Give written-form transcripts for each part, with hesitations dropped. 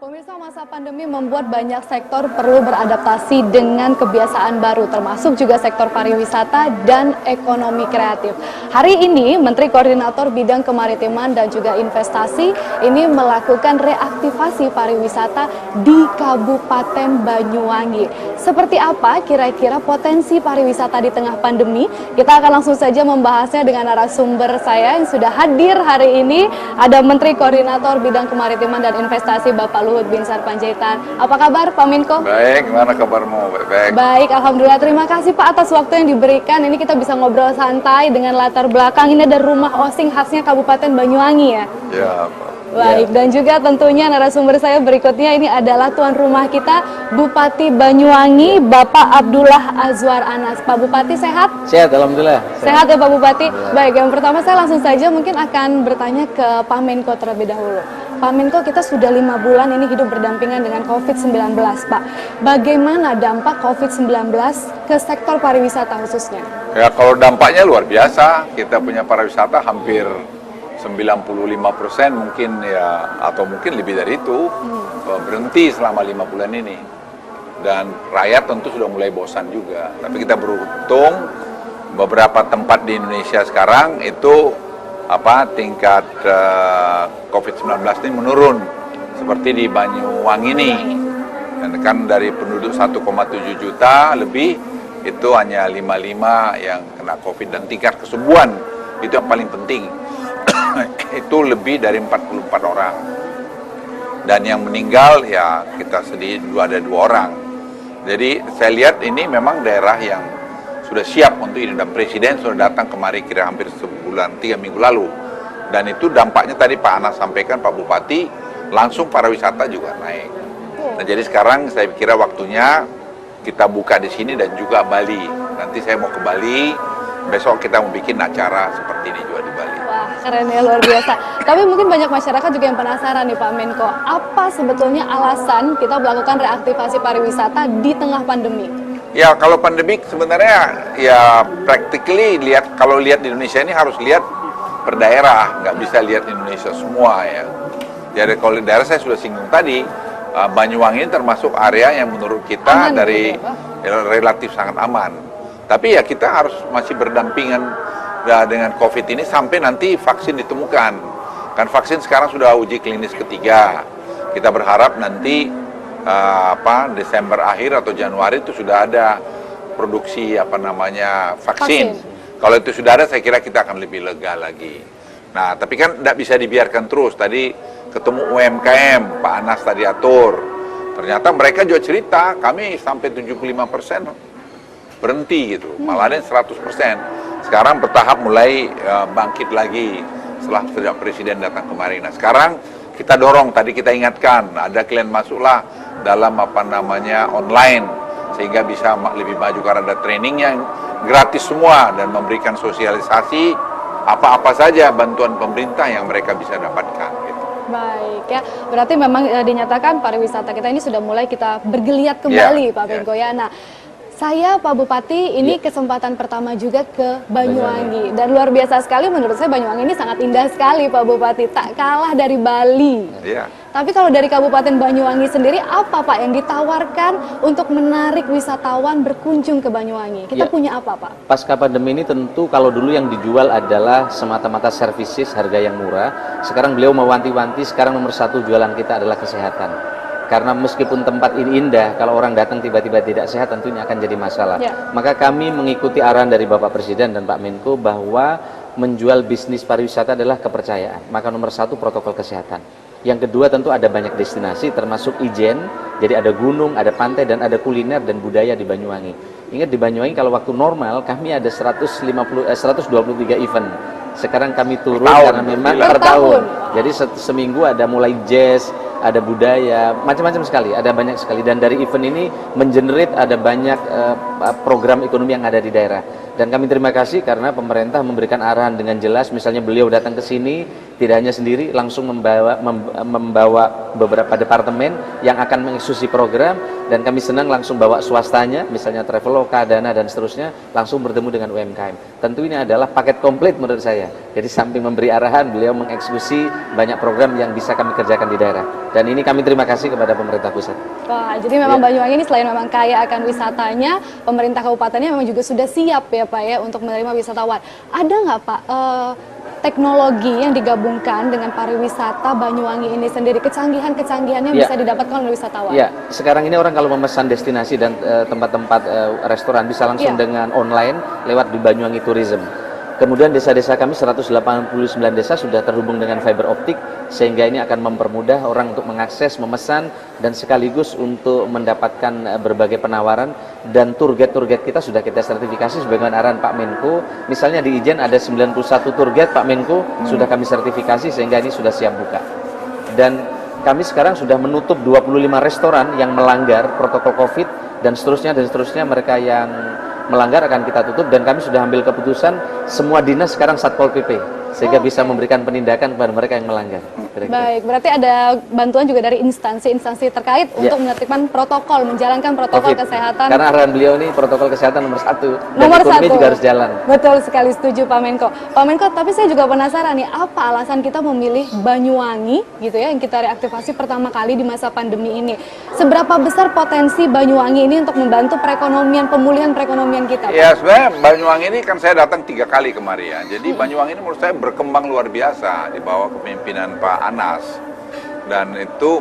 Pemirsa, masa pandemi membuat banyak sektor perlu beradaptasi dengan kebiasaan baru, termasuk juga sektor pariwisata dan ekonomi kreatif. Hari ini, Menteri Koordinator Bidang Kemaritiman dan juga Investasi ini melakukan reaktivasi pariwisata di Kabupaten Banyuwangi. Seperti apa kira-kira potensi pariwisata di tengah pandemi? Kita akan langsung saja membahasnya dengan narasumber saya yang sudah hadir hari ini. Ada Menteri Koordinator Bidang Kemaritiman dan Investasi, Bapak Luhut Binsar Panjaitan. Apa kabar, Pak Menko? Baik, gimana kabarmu? Baik. Baik, Alhamdulillah. Terima kasih, Pak, atas waktu yang diberikan. Ini kita bisa ngobrol santai dengan latar belakang. Ini ada rumah osing khasnya Kabupaten Banyuwangi ya? Ya, Pak. Baik, dan juga tentunya narasumber saya berikutnya ini adalah tuan rumah kita, Bupati Banyuwangi, Bapak Abdullah Azwar Anas. Pak Bupati sehat? Sehat, Alhamdulillah. Sehat ya Pak Bupati? Baik, yang pertama saya langsung saja mungkin akan bertanya ke Pak Menko terlebih dahulu. Pak Menko, kita sudah 5 bulan ini hidup berdampingan dengan COVID-19, Pak. Bagaimana dampak COVID-19 ke sektor pariwisata khususnya? Ya, kalau dampaknya luar biasa. Kita punya pariwisata hampir 95% mungkin ya, atau mungkin lebih dari itu, berhenti selama 5 bulan ini. Dan rakyat tentu sudah mulai bosan juga. Tapi kita beruntung beberapa tempat di Indonesia sekarang itu tingkat COVID-19 ini menurun. Seperti di Banyuwangi ini. Dan kan dari penduduk 1,7 juta lebih, itu hanya 55 yang kena COVID. Dan tingkat kesembuhan itu yang paling penting. Itu lebih dari 44 orang. Dan yang meninggal ya kita sedih ada 2 orang. Jadi saya lihat ini memang daerah yang sudah siap untuk ini, dan Presiden sudah datang kemari kira hampir sebulan, 3 minggu lalu. Dan itu dampaknya tadi Pak Anas sampaikan, Pak Bupati, langsung pariwisata juga naik. Nah, jadi sekarang saya kira waktunya kita buka di sini dan juga Bali. Nanti saya mau ke Bali, besok kita mau bikin acara seperti ini juga di Bali. Wah, keren ya, luar biasa. Tapi mungkin banyak masyarakat juga yang penasaran nih Pak Menko, apa sebetulnya alasan kita melakukan reaktivasi pariwisata di tengah pandemi? Ya, kalau pandemi sebenarnya ya practically kalau lihat di Indonesia ini harus lihat per daerah, nggak bisa lihat Indonesia semua ya. Jadi kalau di daerah saya sudah singgung tadi, Banyuwangi ini termasuk area yang menurut kita aman, dari relatif sangat aman. Tapi ya kita harus masih berdampingan dengan COVID ini sampai nanti vaksin ditemukan. Kan vaksin sekarang sudah uji klinis ketiga. Kita berharap nanti Desember akhir atau Januari itu sudah ada produksi vaksin. Kalau itu sudah ada, saya kira kita akan lebih lega lagi. Nah, tapi kan tidak bisa dibiarkan terus. Tadi ketemu UMKM, Pak Anas tadi atur. Ternyata mereka juga cerita, kami sampai 75% berhenti gitu, malah ada 100%. Sekarang bertahap mulai bangkit lagi setelah sejak Presiden datang kemarin. Nah, sekarang kita dorong, tadi kita ingatkan, ada klien masuklah dalam online, sehingga bisa lebih maju karena ada trainingnya gratis semua dan memberikan sosialisasi apa-apa saja bantuan pemerintah yang mereka bisa dapatkan gitu. Baik ya, berarti memang dinyatakan pariwisata kita ini sudah mulai kita bergeliat kembali Pak Menko ya. Nah, saya Pak Bupati ini kesempatan pertama juga ke Banyuwangi, dan luar biasa sekali menurut saya. Banyuwangi ini sangat indah sekali Pak Bupati, tak kalah dari Bali. Ya. Tapi kalau dari Kabupaten Banyuwangi sendiri, apa Pak yang ditawarkan untuk menarik wisatawan berkunjung ke Banyuwangi? Kita punya apa Pak? Pasca pandemi ini tentu kalau dulu yang dijual adalah semata-mata services, harga yang murah. Sekarang beliau mewanti-wanti, sekarang nomor 1 jualan kita adalah kesehatan. Karena meskipun tempat ini indah, kalau orang datang tiba-tiba tidak sehat tentunya akan jadi masalah. Maka kami mengikuti arahan dari Bapak Presiden dan Pak Menko bahwa menjual bisnis pariwisata adalah kepercayaan. Maka nomor 1 protokol kesehatan. Yang kedua tentu ada banyak destinasi termasuk ijen, jadi ada gunung, ada pantai, dan ada kuliner dan budaya di Banyuwangi. Ingat di Banyuwangi kalau waktu normal kami ada 123 event. Sekarang kami turun karena memang per tahun. Jadi seminggu ada mulai jazz, ada budaya, macam-macam sekali, ada banyak sekali. Dan dari event ini mengenerate ada banyak program ekonomi yang ada di daerah. Dan kami terima kasih karena pemerintah memberikan arahan dengan jelas, misalnya beliau datang ke sini, tidak hanya sendiri, langsung membawa beberapa departemen yang akan mengeksekusi program, dan kami senang langsung bawa swastanya, misalnya Traveloka, Dana, dan seterusnya, langsung bertemu dengan UMKM. Tentu ini adalah paket komplit menurut saya. Jadi samping memberi arahan, beliau mengeksekusi banyak program yang bisa kami kerjakan di daerah. Dan ini kami terima kasih kepada pemerintah pusat. Wah, jadi memang Banyuwangi ini selain memang kaya akan wisatanya, pemerintah kabupatennya memang juga sudah siap ya Pak ya untuk menerima wisatawan. Ada nggak Pak teknologi yang digabungkan dengan pariwisata Banyuwangi ini sendiri, kecanggihan-kecanggihan yang bisa didapatkan oleh wisatawan? Ya, sekarang ini orang kalau memesan destinasi dan tempat-tempat restoran bisa langsung dengan online lewat di Banyuwangi Tourism. Kemudian desa-desa kami 189 desa sudah terhubung dengan fiber optik, sehingga ini akan mempermudah orang untuk mengakses, memesan, dan sekaligus untuk mendapatkan berbagai penawaran. Dan tour guide kita sudah kita sertifikasi sebagaimana arahan Pak Menko. Misalnya di Ijen ada 91 tour guide Pak Menko, sudah kami sertifikasi sehingga ini sudah siap buka. Dan kami sekarang sudah menutup 25 restoran yang melanggar protokol COVID dan seterusnya mereka yang melanggar akan kita tutup, dan kami sudah ambil keputusan semua dinas sekarang Satpol PP sehingga bisa memberikan penindakan kepada mereka yang melanggar. Baik, berarti ada bantuan juga dari instansi-instansi terkait untuk menertibkan protokol, menjalankan protokol kesehatan. Karena arahan beliau ini protokol kesehatan nomor 1, dan nomor ekonomi 1 juga harus jalan. Betul sekali, setuju Pak Menko. Pak Menko, tapi saya juga penasaran nih, apa alasan kita memilih Banyuwangi gitu ya, yang kita reaktivasi pertama kali di masa pandemi ini? Seberapa besar potensi Banyuwangi ini untuk membantu perekonomian, pemulihan perekonomian kita, Pak? Ya, sebenarnya Banyuwangi ini kan saya datang 3 kali kemarin ya. Jadi Banyuwangi ini menurut saya berkembang luar biasa di bawah kepemimpinan Pak Anas, dan itu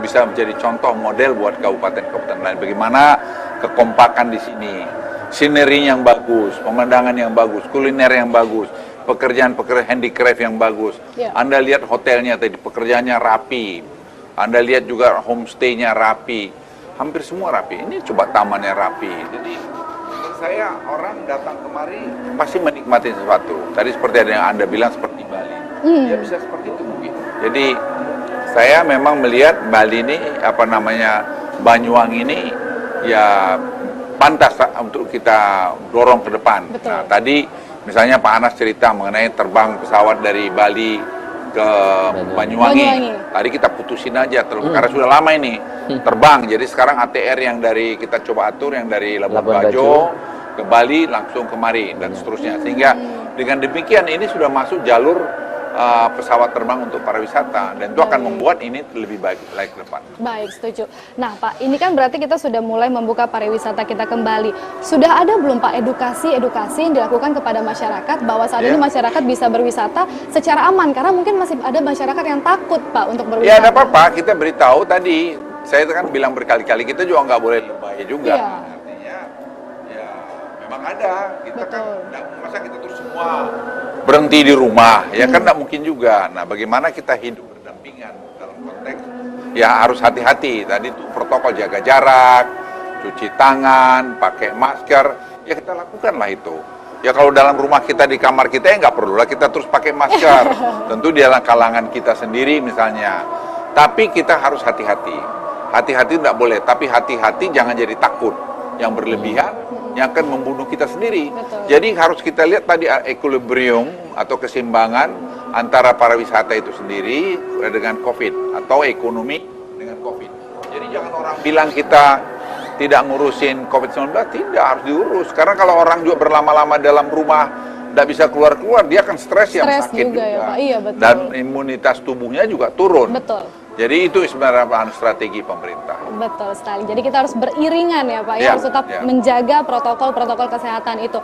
bisa menjadi contoh model buat kabupaten-kabupaten lain. Bagaimana kekompakan di sini, sineri yang bagus, pemandangan yang bagus, kuliner yang bagus, pekerjaan-pekerjaan handicraft yang bagus. Anda lihat hotelnya tadi, pekerjaannya rapi. Anda lihat juga homestay-nya rapi. Hampir semua rapi. Ini coba tamannya rapi. Jadi saya orang datang kemari pasti menikmati sesuatu. Tadi seperti ada yang Anda bilang seperti Bali. Ya bisa seperti itu mungkin. Jadi saya memang melihat Bali ini Banyuwangi ini ya pantas untuk kita dorong ke depan. Betul. Nah, tadi misalnya Pak Anas cerita mengenai terbang pesawat dari Bali ke Banyuwangi. Tadi kita putusin aja karena sudah lama ini terbang. Jadi sekarang ATR yang dari kita coba atur yang dari Labuan Bajo ke Bali langsung kemari dan seterusnya. Sehingga dengan demikian ini sudah masuk jalur pesawat terbang untuk pariwisata, dan itu akan membuat ini lebih baik ke depan. Baik, setuju. Nah Pak, ini kan berarti kita sudah mulai membuka pariwisata kita kembali. Sudah ada belum Pak edukasi yang dilakukan kepada masyarakat bahwa saat ini masyarakat bisa berwisata secara aman? Karena mungkin masih ada masyarakat yang takut Pak untuk berwisata. Ya, ada apa-apa, kita beritahu tadi. Saya kan bilang berkali-kali, kita juga nggak boleh lebay juga. Artinya, ya memang ada. Kita kan, masa kita terus semua berhenti di rumah, ya kan nggak mungkin juga. Nah, bagaimana kita hidup berdampingan dalam konteks, ya harus hati-hati. Tadi itu protokol jaga jarak, cuci tangan, pakai masker, ya kita lakukanlah itu. Ya kalau dalam rumah kita di kamar kita ya nggak perlulah kita terus pakai masker. Tentu di dalam kalangan kita sendiri misalnya. Tapi kita harus hati-hati. Hati-hati tidak boleh, tapi hati-hati jangan jadi takut yang berlebihan yang akan membunuh kita sendiri. Betul. Jadi harus kita lihat tadi equilibrium atau keseimbangan antara pariwisata itu sendiri dengan COVID atau ekonomi dengan COVID. Jadi jangan orang bilang kita tidak ngurusin COVID-19, tidak, harus diurus. Karena kalau orang juga berlama-lama dalam rumah tidak bisa keluar-keluar, dia akan stres yang sakit juga. Ya, Pak. Iya, betul. Dan imunitas tubuhnya juga turun. Betul. Jadi itu sebenarnya strategi pemerintah. Betul sekali. Jadi kita harus beriringan ya Pak, harus tetap menjaga protokol kesehatan itu.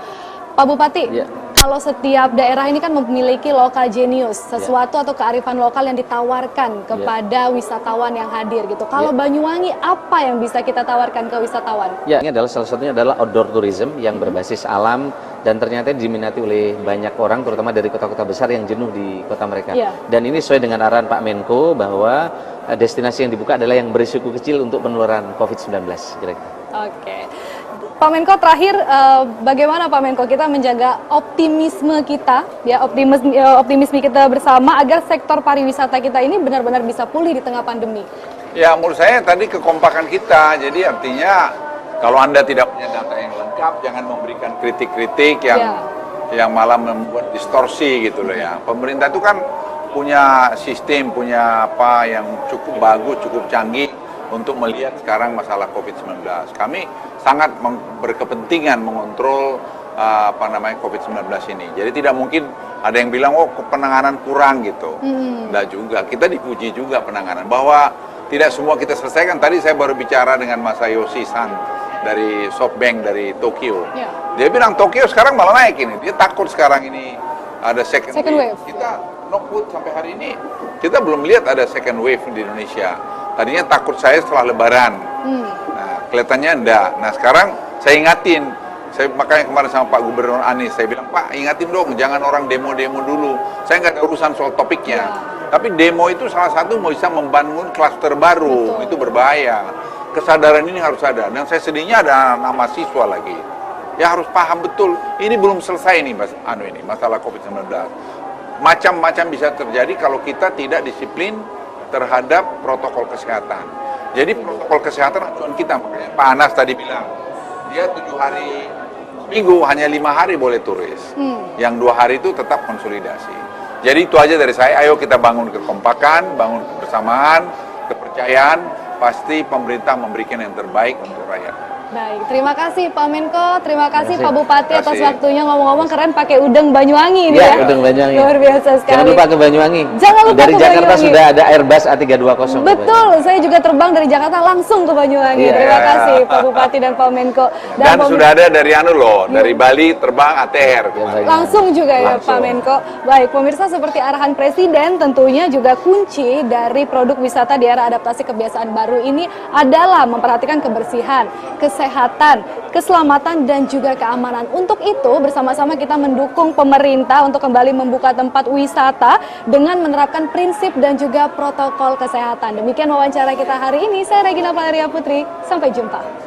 Pak Bupati, kalau setiap daerah ini kan memiliki lokal genius, sesuatu atau kearifan lokal yang ditawarkan kepada wisatawan yang hadir gitu. Kalau Banyuwangi, apa yang bisa kita tawarkan ke wisatawan? Ya, ini adalah salah satunya adalah outdoor tourism yang berbasis alam, dan ternyata diminati oleh banyak orang, terutama dari kota-kota besar yang jenuh di kota mereka. Dan ini sesuai dengan arahan Pak Menko bahwa destinasi yang dibuka adalah yang berisiko kecil untuk penularan COVID-19. Kira-kira. Oke. Pak Menko, terakhir bagaimana Pak Menko kita menjaga optimisme kita, ya optimisme kita bersama agar sektor pariwisata kita ini benar-benar bisa pulih di tengah pandemi? Ya, menurut saya tadi kekompakan kita, jadi artinya kalau Anda tidak punya data yang lengkap, jangan memberikan kritik-kritik yang malah membuat distorsi gitu loh ya. Pemerintah itu kan punya sistem, punya apa yang cukup bagus, cukup canggih untuk melihat sekarang masalah COVID-19. Kami sangat berkepentingan mengontrol COVID-19 ini. Jadi tidak mungkin ada yang bilang, oh penanganan kurang gitu. Enggak juga, kita dipuji juga penanganan. Bahwa tidak semua kita selesaikan. Tadi saya baru bicara dengan Masayoshi Son dari SoftBank dari Tokyo. Ya. Dia bilang Tokyo sekarang malah naik ini. Dia takut sekarang ini ada second wave. Kita knock wood sampai hari ini, kita belum lihat ada second wave di Indonesia. Tadinya takut saya setelah Lebaran. Nah, kelihatannya enggak. Nah, sekarang saya ingatin. Saya makanya kemarin sama Pak Gubernur Anies, saya bilang, Pak, ingatin dong, jangan orang demo-demo dulu. Saya nggak ada urusan soal topiknya. Tapi demo itu salah satu bisa membangun klaster baru. Itu berbahaya. Kesadaran ini harus ada. Dan saya sedihnya ada nama siswa lagi. Ya harus paham betul, ini belum selesai nih, masalah COVID-19. Macam-macam bisa terjadi kalau kita tidak disiplin terhadap protokol kesehatan. Jadi protokol kesehatan acuan kita, makanya Pak Anas tadi bilang, dia 7 hari minggu, hanya 5 hari boleh turis. Yang 2 hari itu tetap konsolidasi. Jadi itu aja dari saya, ayo kita bangun kekompakan, bangun kebersamaan, kepercayaan, pasti pemerintah memberikan yang terbaik untuk rakyat. Baik, terima kasih Pak Menko, terima kasih Pak Bupati Terima atas kasih. waktunya. Ngomong-ngomong keren pakai udang Banyuwangi nih Ya, ya. udang Banyuwangi. Luar biasa sekali. Jangan lupa ke Banyuwangi. Jangan lupa dari ke Jakarta Banyuwangi. sudah ada Airbus A320. Betul, saya juga terbang dari Jakarta langsung ke Banyuwangi. Iya. Terima kasih Pak Bupati dan Pak Menko. Dan sudah ada dari dari Bali terbang ATR. Langsung juga ya Langsung. Pak Menko. Baik, pemirsa, seperti arahan Presiden, tentunya juga kunci dari produk wisata di era adaptasi kebiasaan baru ini adalah memperhatikan kebersihan, kesehatan, keselamatan, dan juga keamanan. Untuk itu, bersama-sama kita mendukung pemerintah untuk kembali membuka tempat wisata dengan menerapkan prinsip dan juga protokol kesehatan. Demikian wawancara kita hari ini. Saya Regina Valeria Putri. Sampai jumpa.